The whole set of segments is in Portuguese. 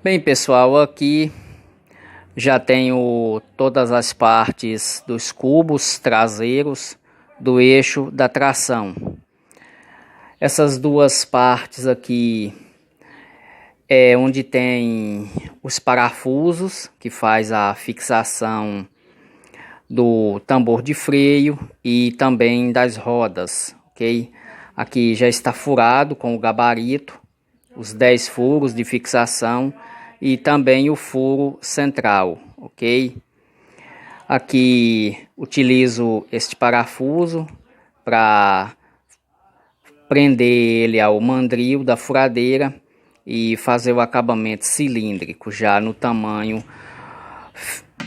Bem, pessoal, aqui já tenho todas as partes dos cubos traseiros do eixo da tração. Essas duas partes aqui é onde tem os parafusos que faz a fixação do tambor de freio e também das rodas, ok? Aqui já está furado com o gabarito, os 10 furos de fixação e também o furo central, ok? Aqui utilizo este parafuso para prender ele ao mandril da furadeira e fazer o acabamento cilíndrico já no tamanho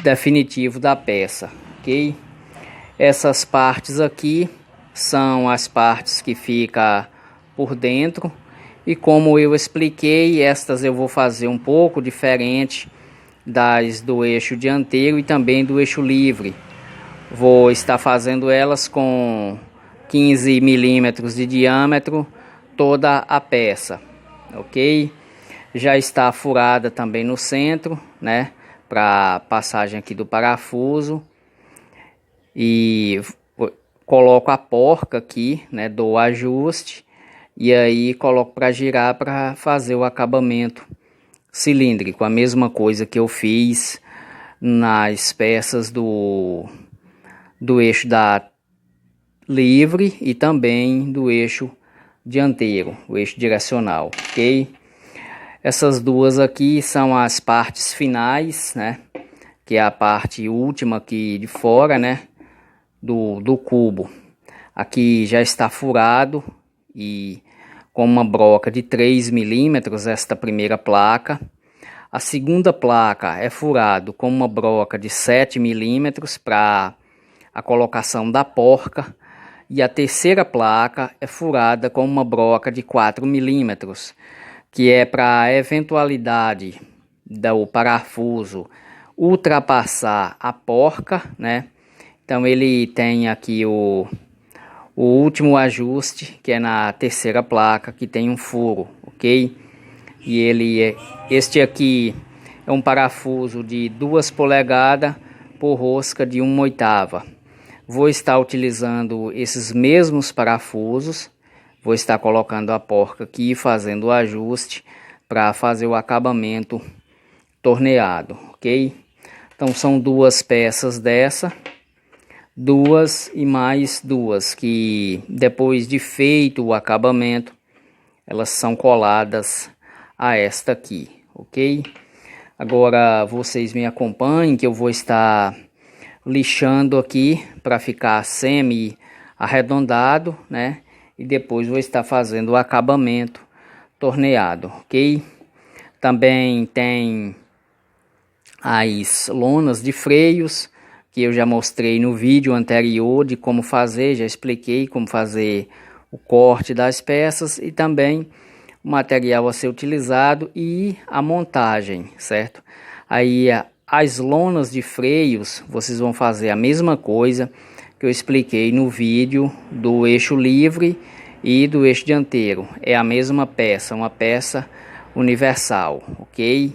definitivo da peça, ok? Essas partes aqui são as partes que ficam por dentro. E como eu expliquei, estas eu vou fazer um pouco diferente das do eixo dianteiro e também do eixo livre. Vou estar fazendo elas com 15 milímetros de diâmetro toda a peça, ok? Já está furada também no centro, né? Para passagem aqui do parafuso. E coloco a porca aqui, né? Do ajuste. E aí coloco para girar para fazer o acabamento cilíndrico. A mesma coisa que eu fiz nas peças do eixo da livre e também do eixo dianteiro, o eixo direcional, ok? Essas duas aqui são as partes finais, né? Que é a parte última aqui de fora, né? Do cubo. Aqui já está furado e com uma broca de 3 milímetros esta primeira placa. A segunda placa é furado com uma broca de 7 milímetros para a colocação da porca. E a terceira placa é furada com uma broca de 4 milímetros, que é para a eventualidade do parafuso ultrapassar a porca, né? Então ele tem aqui o último ajuste, que é na terceira placa, que tem um furo, ok? E este aqui é um parafuso de 2 polegadas por rosca de 1/8. Vou estar utilizando esses mesmos parafusos, vou estar colocando a porca aqui, fazendo o ajuste para fazer o acabamento torneado, ok? Então são duas peças dessa. Duas e mais duas que depois de feito o acabamento elas são coladas a esta aqui, ok? Agora vocês me acompanhem que eu vou estar lixando aqui para ficar semi arredondado, né? E depois vou estar fazendo o acabamento torneado, ok? Também tem as lonas de freios que eu já mostrei no vídeo anterior de como fazer, já expliquei como fazer o corte das peças e também o material a ser utilizado e a montagem, certo? Aí as lonas de freios, vocês vão fazer a mesma coisa que eu expliquei no vídeo do eixo livre e do eixo dianteiro. É a mesma peça, uma peça universal, ok?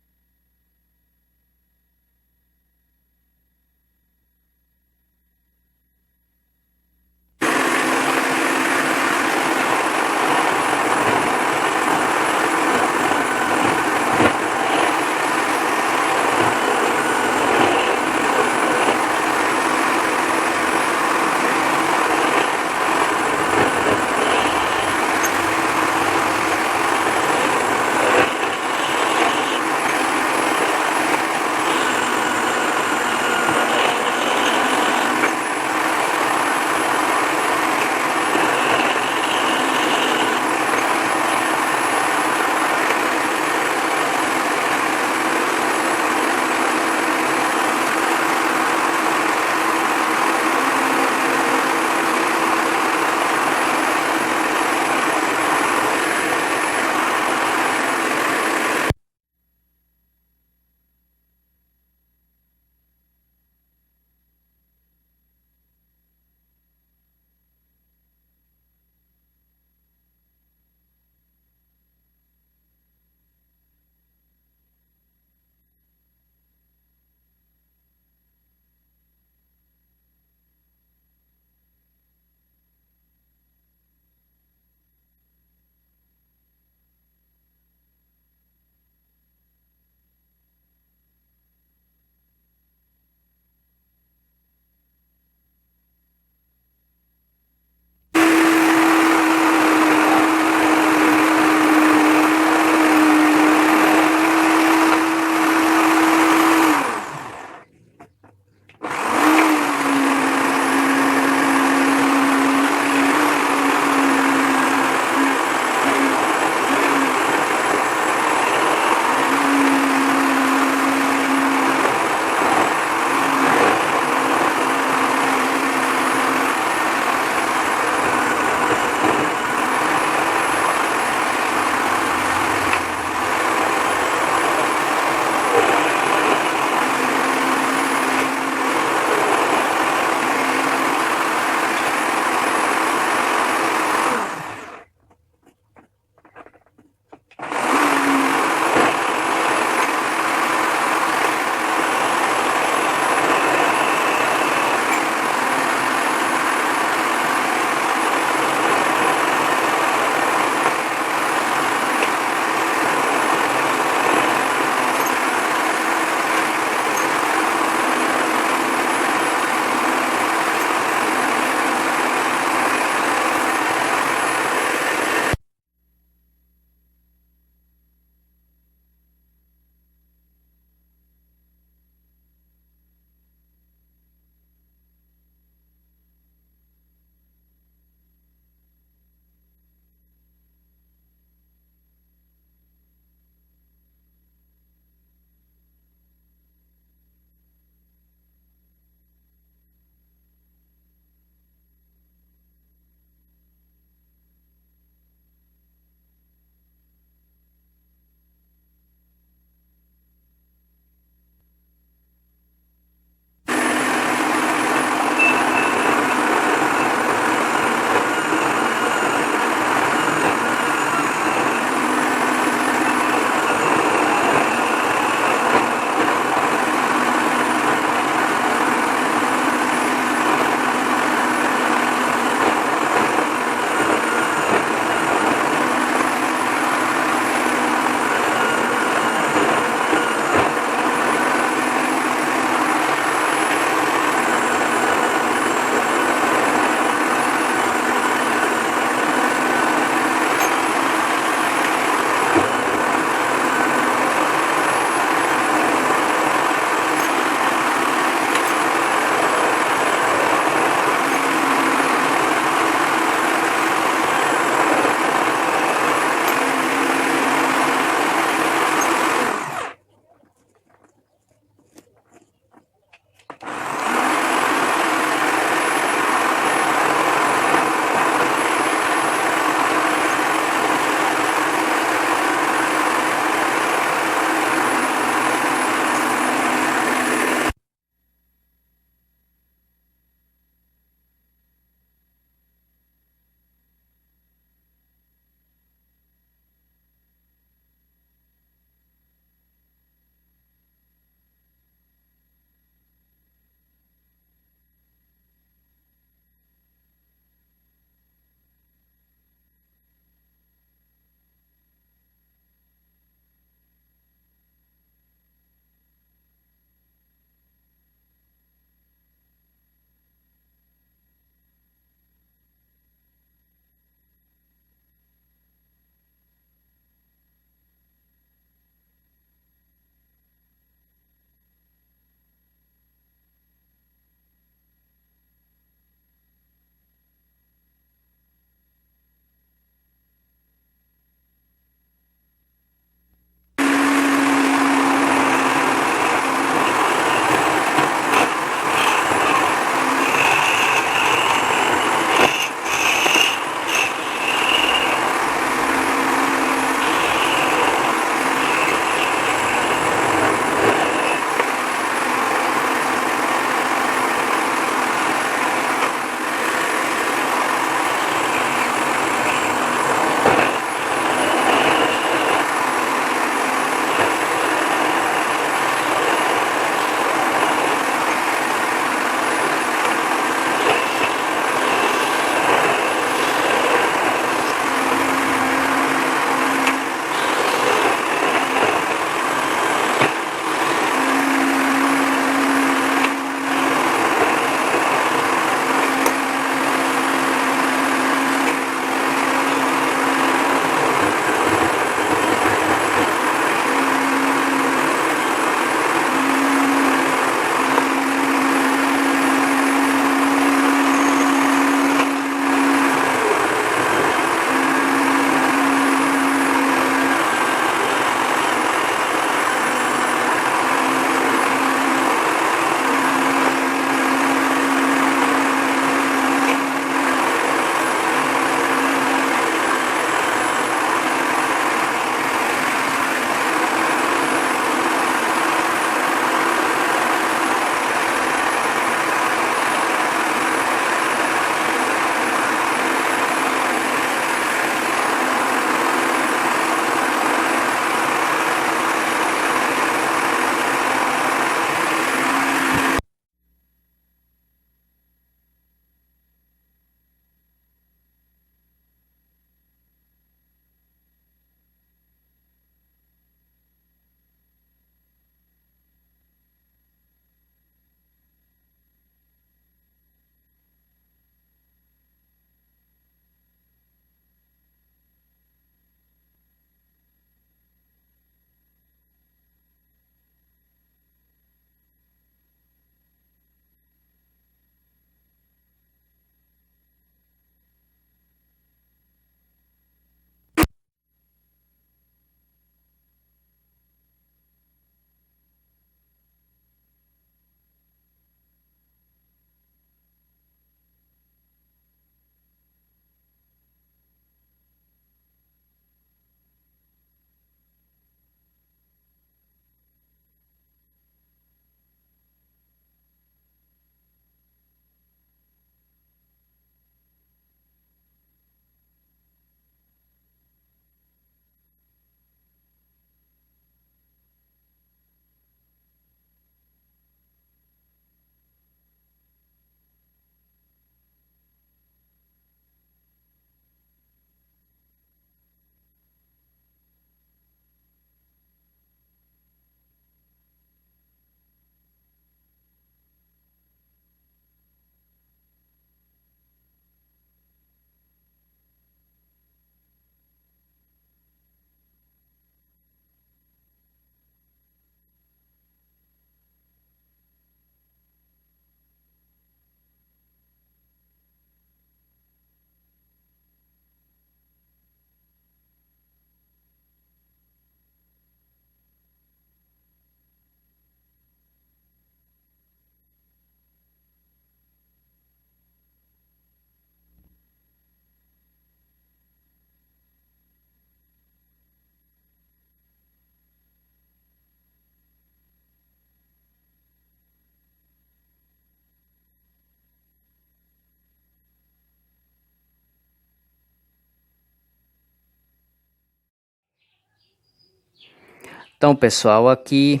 Então, pessoal, aqui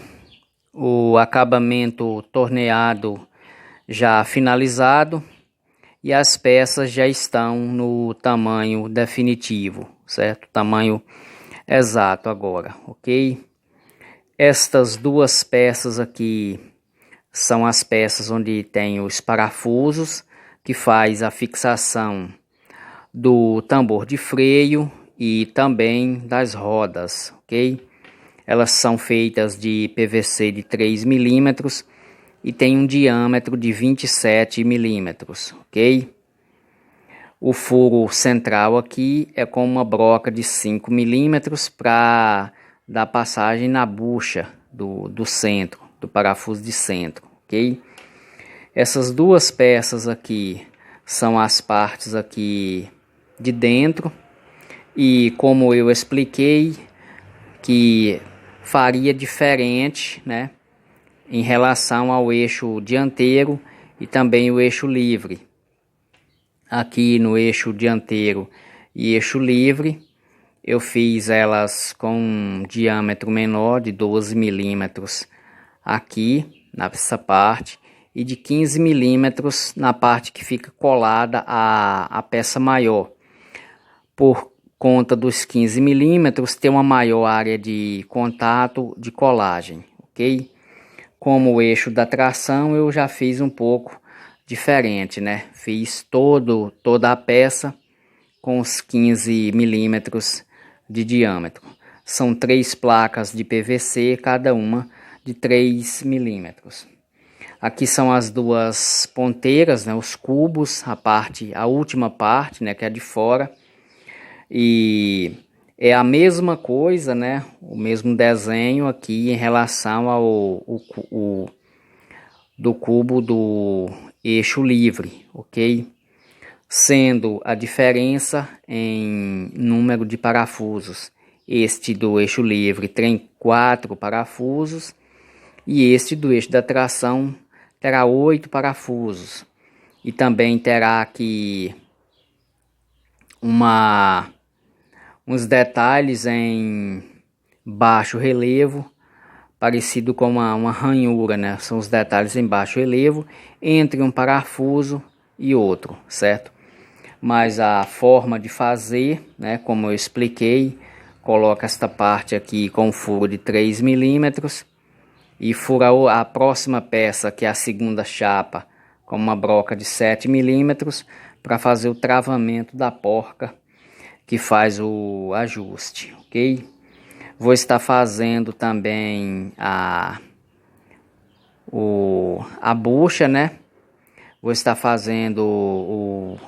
o acabamento torneado já finalizado e as peças já estão no tamanho definitivo, certo? Tamanho exato agora, ok? Estas duas peças aqui são as peças onde tem os parafusos que faz a fixação do tambor de freio e também das rodas, ok? Elas são feitas de PVC de 3 milímetros e tem um diâmetro de 27 milímetros, ok? O furo central aqui é com uma broca de 5 milímetros para dar passagem na bucha do centro, do parafuso de centro, ok? Essas duas peças aqui são as partes aqui de dentro e como eu expliquei que faria diferente, né, em relação ao eixo dianteiro e também o eixo livre. Aqui no eixo dianteiro e eixo livre eu fiz elas com um diâmetro menor de 12 milímetros aqui nessa parte e de 15 milímetros na parte que fica colada à peça maior. Por conta dos 15 milímetros ter uma maior área de contato de colagem, ok? Como o eixo da tração eu já fiz um pouco diferente, né? Fiz toda a peça com os 15 milímetros de diâmetro. São 3 placas de PVC, cada uma de 3 milímetros. Aqui são as duas ponteiras, né, os cubos, a última parte, né, que é de fora. E é a mesma coisa, né, o mesmo desenho aqui em relação do cubo do eixo livre, ok? Sendo a diferença em número de parafusos. Este do eixo livre tem 4 parafusos e este do eixo da tração terá 8 parafusos. E também terá aqui uns detalhes em baixo relevo, parecido com uma ranhura, né? São os detalhes em baixo relevo entre um parafuso e outro, certo? Mas a forma de fazer, né, como eu expliquei, coloca esta parte aqui com um furo de 3 milímetros e fura a próxima peça, que é a segunda chapa, com uma broca de 7 milímetros para fazer o travamento da porca que faz o ajuste, ok? Vou estar fazendo também a bucha, né? Vou estar fazendo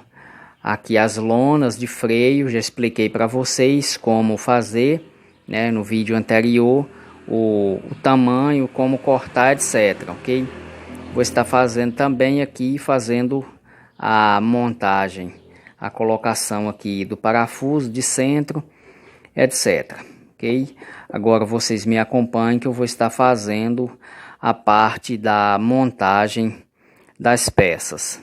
aqui as lonas de freio, já expliquei para vocês como fazer, né, no vídeo anterior, o tamanho, como cortar, etc, ok? Vou estar fazendo também aqui, fazendo a montagem, a colocação aqui do parafuso de centro, etc, ok? Agora vocês me acompanhem que eu vou estar fazendo a parte da montagem das peças.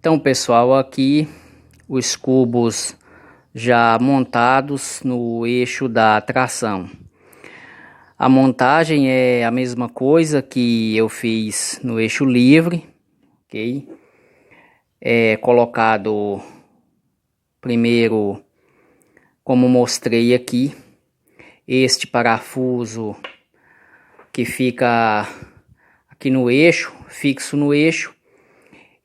Então, pessoal, aqui os cubos já montados no eixo da tração. A montagem é a mesma coisa que eu fiz no eixo livre, ok? É colocado primeiro, como mostrei aqui, este parafuso que fica aqui no eixo, fixo no eixo.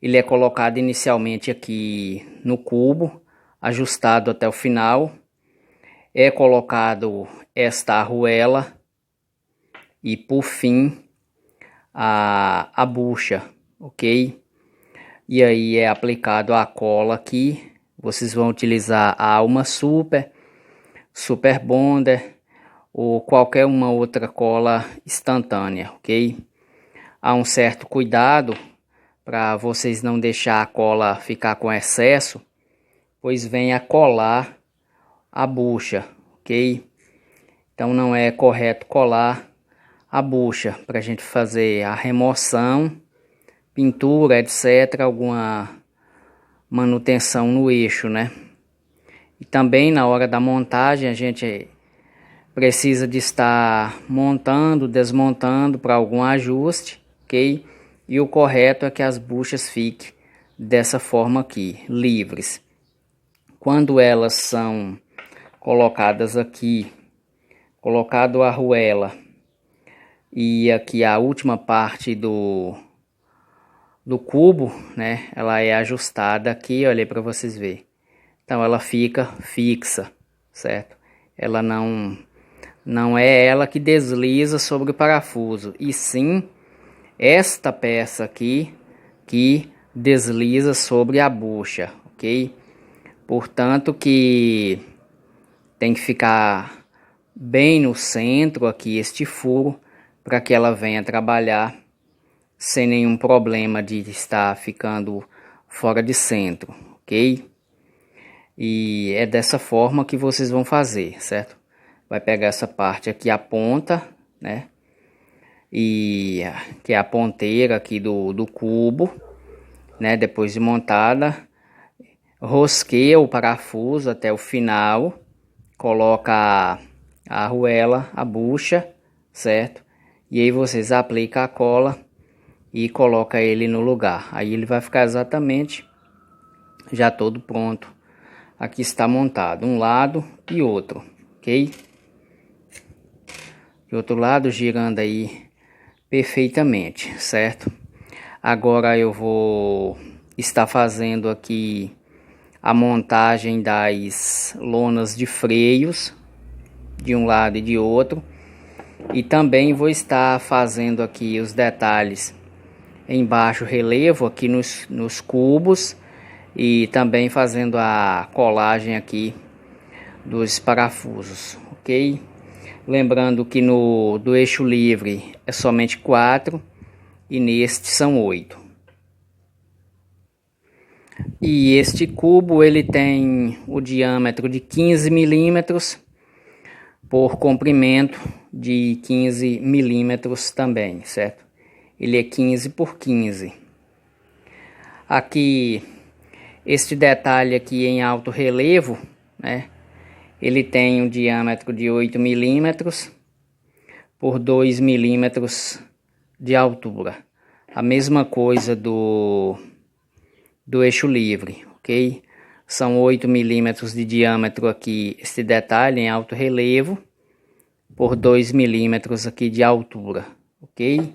Ele é colocado inicialmente aqui no cubo, ajustado até o final. É colocado esta arruela e por fim a bucha, ok? E aí é aplicado a cola aqui. Vocês vão utilizar a Alma Super, Super Bonder ou qualquer uma outra cola instantânea, ok? Há um certo cuidado para vocês não deixar a cola ficar com excesso, pois vem a colar a bucha, ok? Então não é correto colar a bucha para a gente fazer a remoção, pintura, etc, alguma manutenção no eixo, né? E também na hora da montagem a gente precisa de estar montando, desmontando para algum ajuste, ok? E o correto é que as buchas fiquem dessa forma aqui, livres. Quando elas são colocadas aqui, colocado a arruela e aqui a última parte do cubo, né? Ela é ajustada aqui, olha para vocês verem. Então ela fica fixa, certo? Ela não é ela que desliza sobre o parafuso, e sim esta peça aqui que desliza sobre a bucha, ok? Portanto que tem que ficar bem no centro aqui este furo para que ela venha trabalhar sem nenhum problema de estar ficando fora de centro, ok? E é dessa forma que vocês vão fazer, certo? Vai pegar essa parte aqui, a ponta, né? E que é a ponteira aqui do cubo, né? Depois de montada, rosqueia o parafuso até o final, coloca a arruela, a bucha, certo? E aí vocês aplicam a cola e coloca ele no lugar. Aí ele vai ficar exatamente já todo pronto. Aqui está montado um lado e outro, ok? E outro lado girando aí perfeitamente, certo? Agora eu vou estar fazendo aqui a montagem das lonas de freios de um lado e de outro, e também vou estar fazendo aqui os detalhes em baixo relevo aqui nos cubos, e também fazendo a colagem aqui dos parafusos, ok? Lembrando que do eixo livre é somente 4 e neste são 8. E este cubo ele tem o diâmetro de 15 milímetros por comprimento de 15 milímetros também, certo? Ele é 15 por 15. Aqui, este detalhe aqui em alto relevo, né? Ele tem um diâmetro de 8 milímetros por 2 milímetros de altura. A mesma coisa do eixo livre, ok? São 8 milímetros de diâmetro aqui, este detalhe em alto relevo, por 2 milímetros aqui de altura, ok?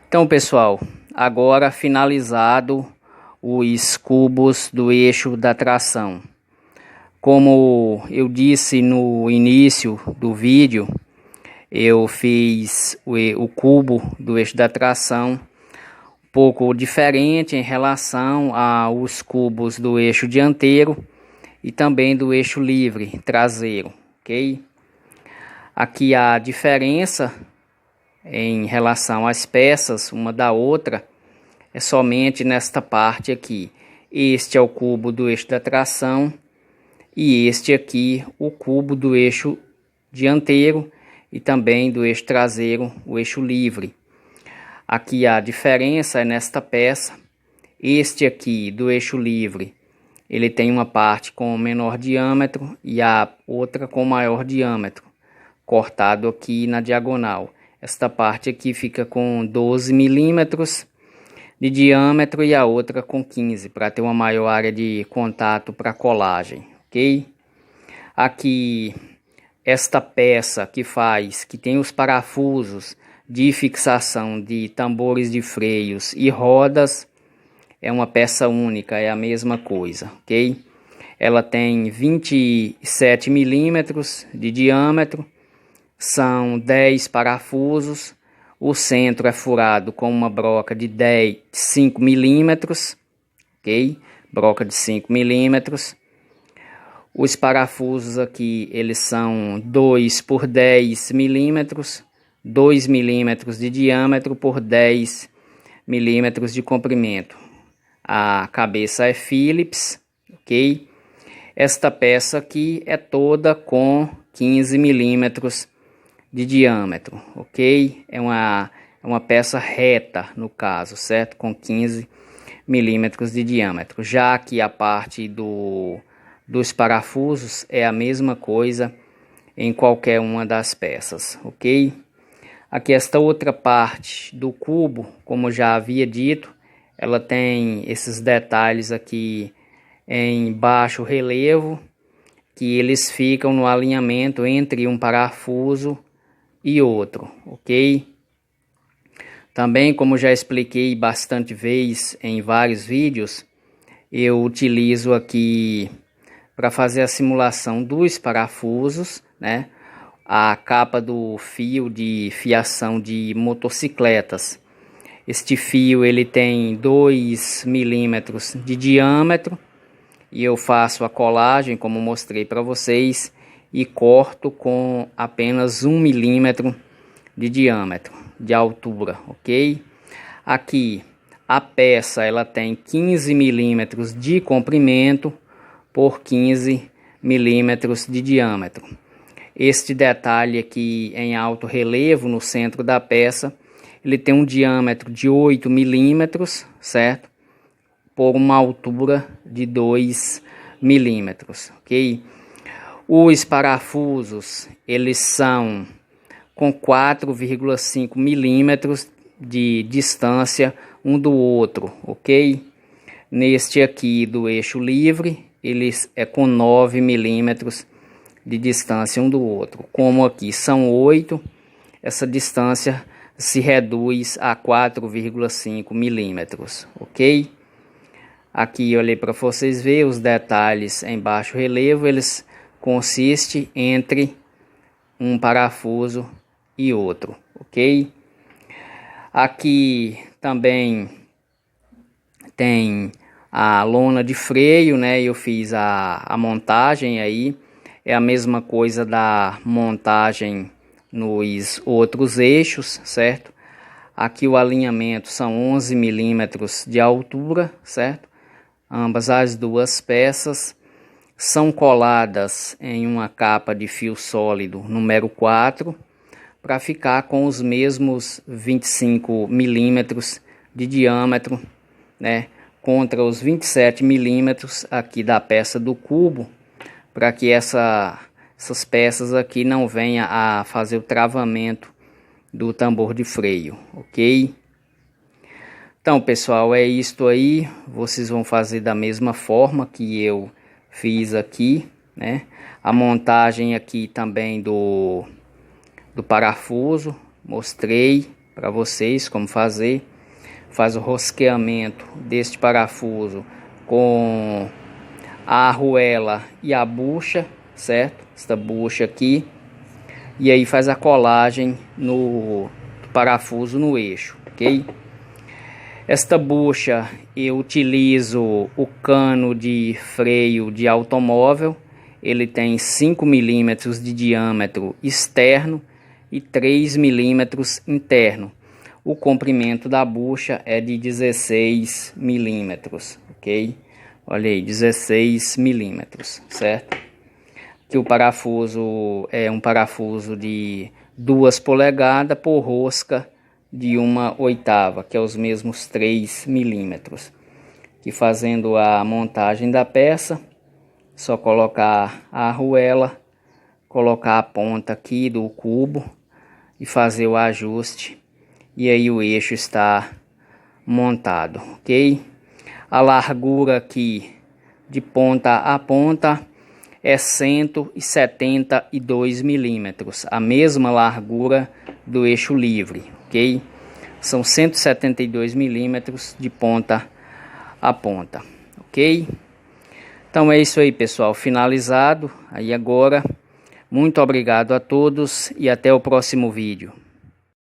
Então, pessoal, agora finalizado os cubos do eixo da tração. Como eu disse no início do vídeo, eu fiz o cubo do eixo da tração um pouco diferente em relação aos cubos do eixo dianteiro e também do eixo livre traseiro, ok? Aqui a diferença em relação às peças uma da outra é somente nesta parte aqui. Este é o cubo do eixo da tração e este aqui o cubo do eixo dianteiro e também do eixo traseiro, o eixo livre. Aqui a diferença é nesta peça. Este aqui do eixo livre, ele tem uma parte com menor diâmetro e a outra com maior diâmetro, cortado aqui na diagonal. Esta parte aqui fica com 12 milímetros de diâmetro e a outra com 15, para ter uma maior área de contato para colagem, ok? Aqui, esta peça que tem os parafusos de fixação de tambores de freios e rodas, é uma peça única, é a mesma coisa, ok? Ela tem 27 milímetros de diâmetro, são 10 parafusos, o centro é furado com uma broca de 5 milímetros, ok? Broca de 5 milímetros. Os parafusos aqui, eles são 2 por 10 milímetros, 2 milímetros de diâmetro por 10 milímetros de comprimento. A cabeça é Phillips, ok? Esta peça aqui é toda com 15 milímetros de diâmetro, ok? É uma peça reta no caso, certo? Com 15 milímetros de diâmetro. Já que a parte dos parafusos é a mesma coisa em qualquer uma das peças, ok? Aqui esta outra parte do cubo, como já havia dito, ela tem esses detalhes aqui em baixo relevo, que eles ficam no alinhamento entre um parafuso e outro, ok? Também, como já expliquei bastante vezes em vários vídeos, eu utilizo aqui para fazer a simulação dos parafusos, né? A capa do fio de fiação de motocicletas. Este fio ele tem 2 milímetros de diâmetro e eu faço a colagem, como mostrei para vocês, e corto com apenas 1 milímetro de diâmetro, de altura, ok? Aqui a peça ela tem 15 milímetros de comprimento por 15 milímetros de diâmetro. Este detalhe aqui em alto relevo no centro da peça, ele tem um diâmetro de 8 milímetros, certo? Por uma altura de 2 milímetros, ok? Os parafusos, eles são com 4,5 milímetros de distância um do outro, ok? Neste aqui do eixo livre, eles é com 9 milímetros de distância um do outro. Como aqui são 8, essa distância se reduz a 4,5 milímetros, ok? Aqui eu olhei para vocês verem os detalhes em baixo relevo, eles consistem entre um parafuso e outro, ok? Aqui também tem a lona de freio, né? Eu fiz a montagem aí, é a mesma coisa da montagem nos outros eixos, certo? Aqui o alinhamento são 11 milímetros de altura, certo? Ambas as duas peças são coladas em uma capa de fio sólido número 4 para ficar com os mesmos 25 milímetros de diâmetro, né? Contra os 27 milímetros aqui da peça do cubo, para que essas peças aqui não venham a fazer o travamento do tambor de freio, ok? Então, pessoal, é isto aí. Vocês vão fazer da mesma forma que eu fiz aqui, né? A montagem aqui também do parafuso, mostrei para vocês como fazer. Faz o rosqueamento deste parafuso com a arruela e a bucha, certo? Esta bucha aqui. E aí faz a colagem no parafuso no eixo, ok? Esta bucha eu utilizo o cano de freio de automóvel. Ele tem 5 milímetros de diâmetro externo e 3 milímetros interno. O comprimento da bucha é de 16 milímetros, ok? Olha aí, 16 milímetros, certo? Que o parafuso é um parafuso de 2 polegadas por rosca de 1/8, que é os mesmos 3 milímetros. E fazendo a montagem da peça, só colocar a arruela, colocar a ponta aqui do cubo e fazer o ajuste. E aí o eixo está montado, ok? A largura aqui de ponta a ponta é 172 milímetros, a mesma largura do eixo livre, ok? São 172 milímetros de ponta a ponta, ok? Então é isso aí, pessoal, finalizado aí agora. Muito obrigado a todos e até o próximo vídeo.